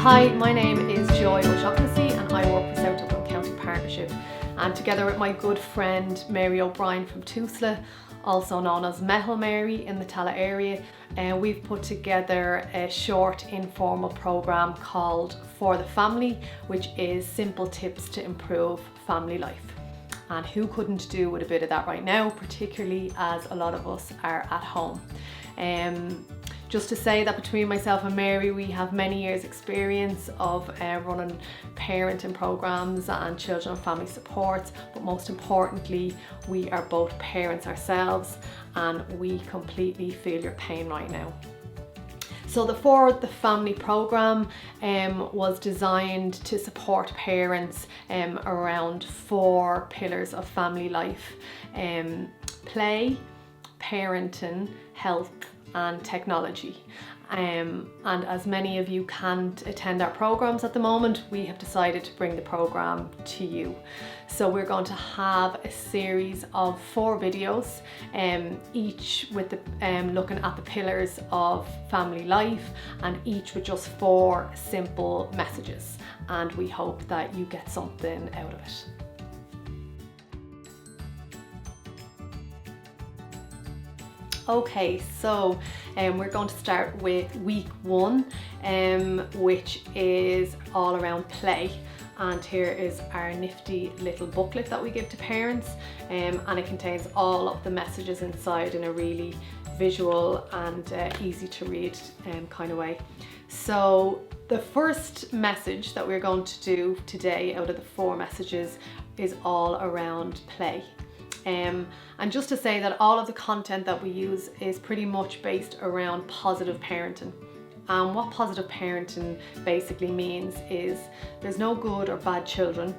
Hi, my name is Joy O'Shaughnessy and I work for South Dublin County Partnership, and together with my good friend Mary O'Brien from Tusla, also known as Mehel Mary in the Tallaght area, we've put together a short informal programme called For the Family, which is simple tips to improve family life. And who couldn't do with a bit of that right now, particularly as a lot of us are at home. Just to say that between myself and Mary, we have many years experience of running parenting programs and children and family supports, but most importantly, we are both parents ourselves and we completely feel your pain right now. So the For the Family programme was designed to support parents around 4 pillars of family life: play, parenting, health and technology. And as many of you can't attend our programs at the moment, we have decided to bring the program to you. So we're going to have a series of 4 videos, each with the looking at the pillars of family life, and each with just 4 simple messages, and we hope that you get something out of it. Okay, so we're going to start with week 1, which is all around play. And here is our nifty little booklet that we give to parents, and it contains all of the messages inside in a really visual and easy to read kind of way. So the first message that we're going to do today out of the 4 messages is all around play. And just to say that all of the content that we use is pretty much based around positive parenting. And what positive parenting basically means is there's no good or bad children,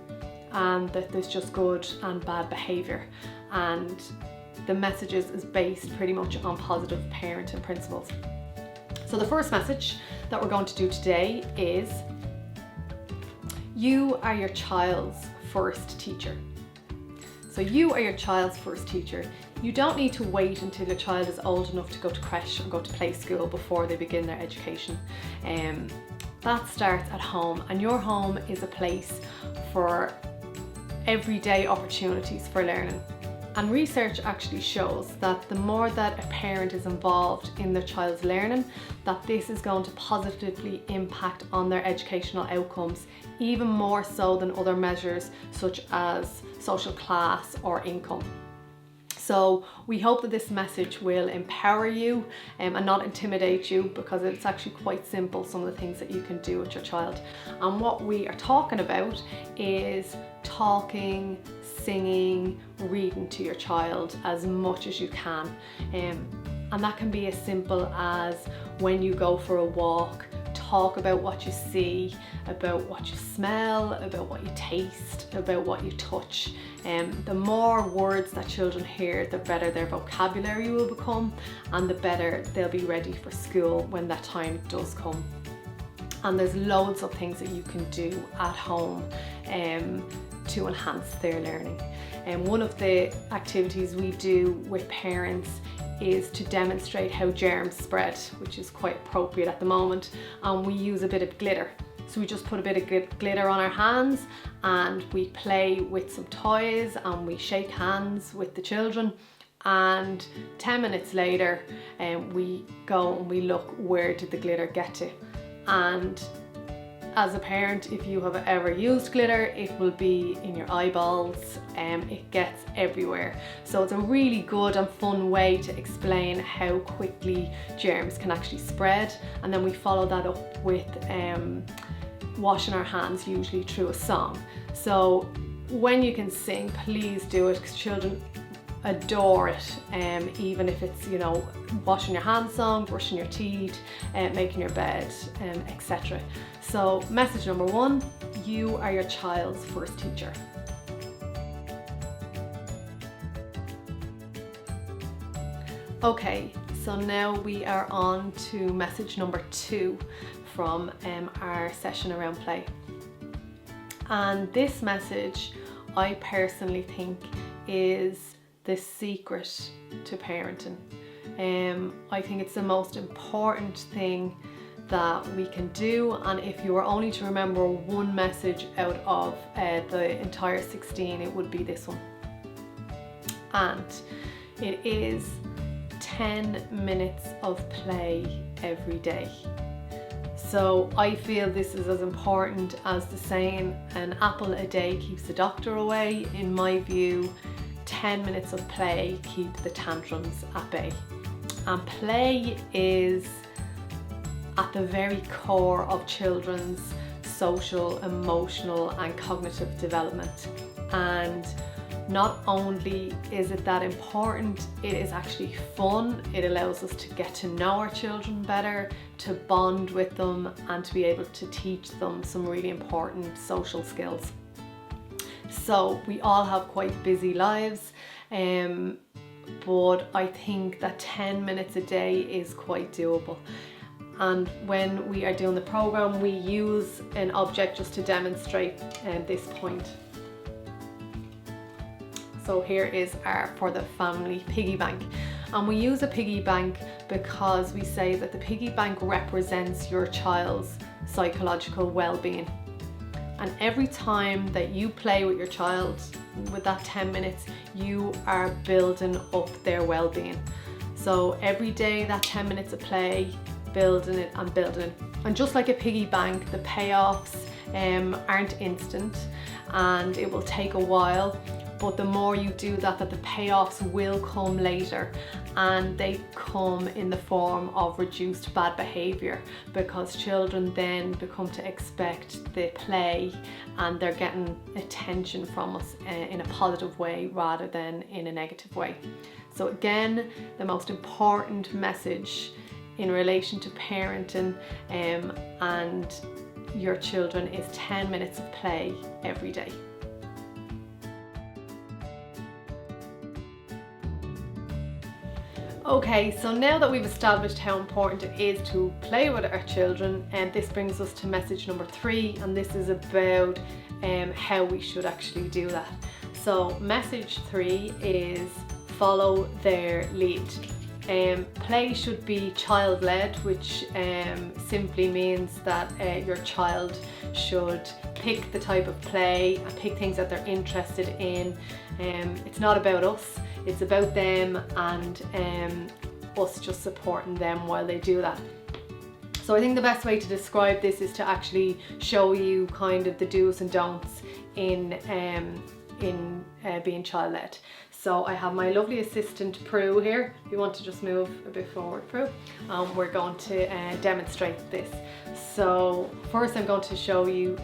and that there's just good and bad behaviour. And the messages is based pretty much on positive parenting principles. So the first message that we're going to do today is: you are your child's first teacher. So you are your child's first teacher. You don't need to wait until your child is old enough to go to creche or go to play school before they begin their education. That starts at home, and your home is a place for everyday opportunities for learning. And research actually shows that the more that a parent is involved in their child's learning, that this is going to positively impact on their educational outcomes, even more so than other measures such as social class or income. So we hope that this message will empower you and not intimidate you, because it's actually quite simple, some of the things that you can do with your child. And what we are talking about is talking, singing, reading to your child as much as you can. And that can be as simple as when you go for a walk, talk about what you see, about what you smell, about what you taste, about what you touch. The more words that children hear, the better their vocabulary will become, and the better they'll be ready for school when that time does come. And there's loads of things that you can do at home to enhance their learning. And one of the activities we do with parents is to demonstrate how germs spread, which is quite appropriate at the moment. And we use a bit of glitter. So we just put a bit of glitter on our hands and we play with some toys and we shake hands with the children. And 10 minutes later, we go and we look, where did the glitter get to? And as a parent, if you have ever used glitter, it will be in your eyeballs, it gets everywhere. So it's a really good and fun way to explain how quickly germs can actually spread. And then we follow that up with washing our hands, usually through a song. So when you can sing, please do it, because children adore it, even if it's, you know, washing your hands song, brushing your teeth, making your bed, etc. So message number 1, you are your child's first teacher. Okay, so now we are on to message number 2 from our session around play. And this message, I personally think, is the secret to parenting. I think it's the most important thing that we can do, and if you were only to remember one message out of the entire 16, it would be this one. And it is 10 minutes of play every day. So I feel this is as important as the saying, an apple a day keeps the doctor away. In my view, 10 minutes of play keep the tantrums at bay. And play is at the very core of children's social, emotional and cognitive development. And not only is it that important, it is actually fun. It allows us to get to know our children better, to bond with them, and to be able to teach them some really important social skills. So we all have quite busy lives, but I think that 10 minutes a day is quite doable. And when we are doing the program, we use an object just to demonstrate this point. So here is our For the Family piggy bank. And we use a piggy bank because we say that the piggy bank represents your child's psychological well-being. And every time that you play with your child, with that 10 minutes, you are building up their well-being. So every day, that 10 minutes of play, building it and building it. And just like a piggy bank, the payoffs aren't instant, and it will take a while. But the more you do that, the payoffs will come later, and they come in the form of reduced bad behaviour, because children then become to expect the play and they're getting attention from us in a positive way rather than in a negative way. So again, the most important message in relation to parenting and your children is 10 minutes of play every day. Okay, so now that we've established how important it is to play with our children, and this brings us to message number 3, and this is about how we should actually do that. So message 3 is follow their lead. Play should be child-led, which simply means that your child should pick the type of play and pick things that they're interested in. It's not about us, it's about them, and us just supporting them while they do that. So I think the best way to describe this is to actually show you kind of the do's and don'ts in being child-led. So I have my lovely assistant Prue here. If you want to just move a bit forward, Prue. We're going to demonstrate this. So first I'm going to show you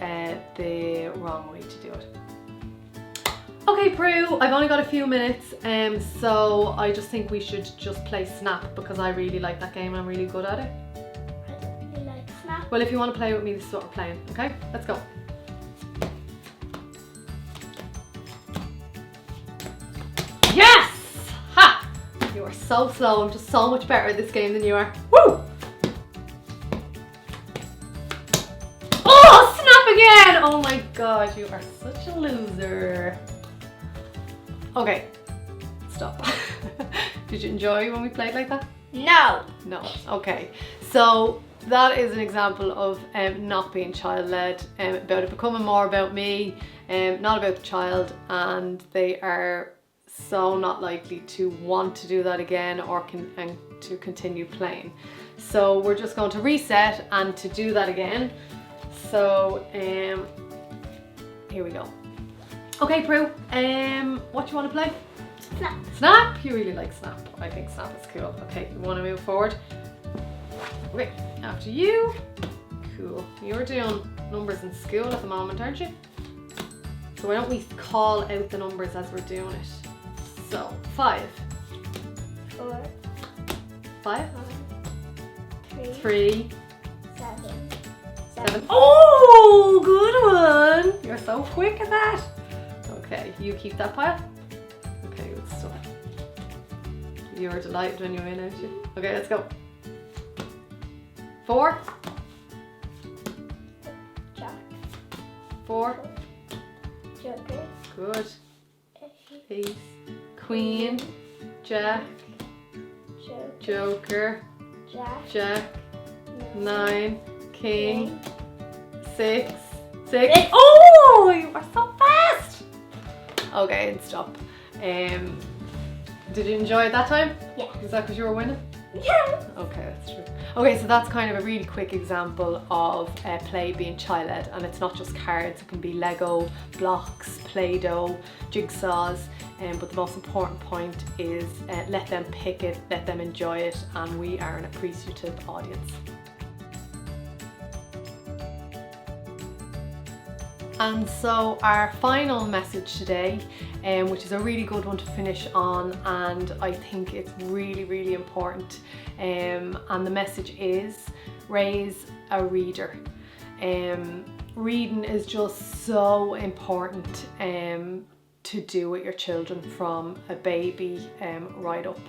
the wrong way to do it. Okay Prue, I've only got a few minutes, so I just think we should just play Snap, because I really like that game and I'm really good at it. I don't really like Snap. Well, if you want to play with me, this is what we're playing, okay? Let's go. Yes! Ha! You are so slow. I'm just so much better at this game than you are. Woo! Oh, Snap again! Oh my god, you are such a loser. Okay, stop. Did you enjoy when we played like that? No. No. Okay. So that is an example of not being child-led, about it becoming more about me, not about the child, and they are so not likely to want to do that again or to continue playing. So we're just going to reset and to do that again. So here we go. Okay Prue, what do you want to play? Snap. Snap? You really like Snap. I think Snap is cool. Okay, you want to move forward? Okay, after you. Cool. You're doing numbers in school at the moment, aren't you? So why don't we call out the numbers as we're doing it? So 5. 4. 5. 1. 3. 7. 7. Oh, good one. You're so quick at that. Okay, you keep that pile. Okay, good stuff. You were delighted when you win, aren't you? Okay, let's go. 4. Jack. 4. Joker. Good. Ace. Queen. Jack. Joker. Joker. Jack. Jack. 9, king, 6, 6. Six. Oh, you are so fast. Okay, and stop. Did you enjoy it that time? Yeah. Was that because you were winning? Yeah. Okay, that's true. Okay, so that's kind of a really quick example of play being child-led, and it's not just cards, it can be Lego, blocks, Play-Doh, jigsaws, but the most important point is let them pick it, let them enjoy it, and we are an appreciative audience. And so our final message today, which is a really good one to finish on, and I think it's really, really important, and the message is raise a reader. Reading is just so important to do with your children from a baby right up,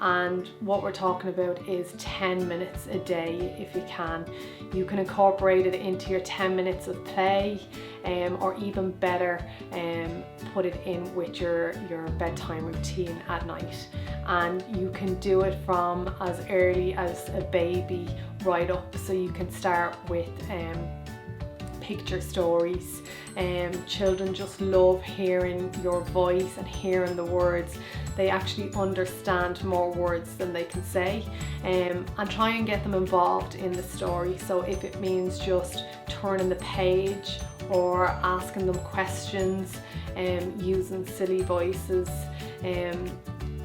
and what we're talking about is 10 minutes a day if you can. You can incorporate it into your 10 minutes of play, or even better, put it in with your bedtime routine at night, and you can do it from as early as a baby right up. So you can start with picture stories. Children just love hearing your voice and hearing the words. They actually understand more words than they can say, and try and get them involved in the story. So if it means just turning the page or asking them questions, using silly voices,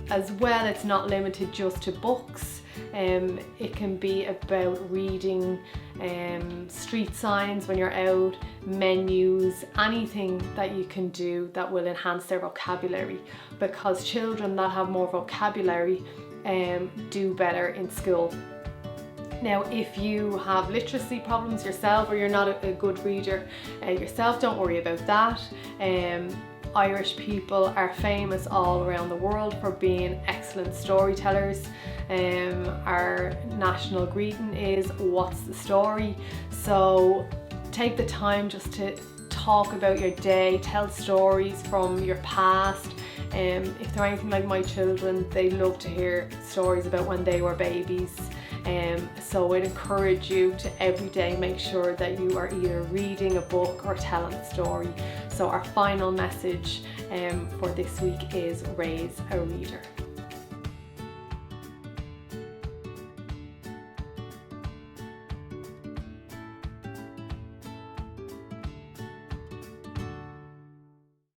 as well, it's not limited just to books. It can be about reading street signs when you're out, menus, anything that you can do that will enhance their vocabulary, because children that have more vocabulary do better in school. Now, if you have literacy problems yourself, or you're not a good reader yourself, don't worry about that. Irish people are famous all around the world for being excellent storytellers. Our national greeting is "What's the story?" So take the time just to talk about your day, tell stories from your past. If they're anything like my children, they love to hear stories about when they were babies. So I'd encourage you to every day make sure that you are either reading a book or telling a story. So our final message for this week is raise a reader.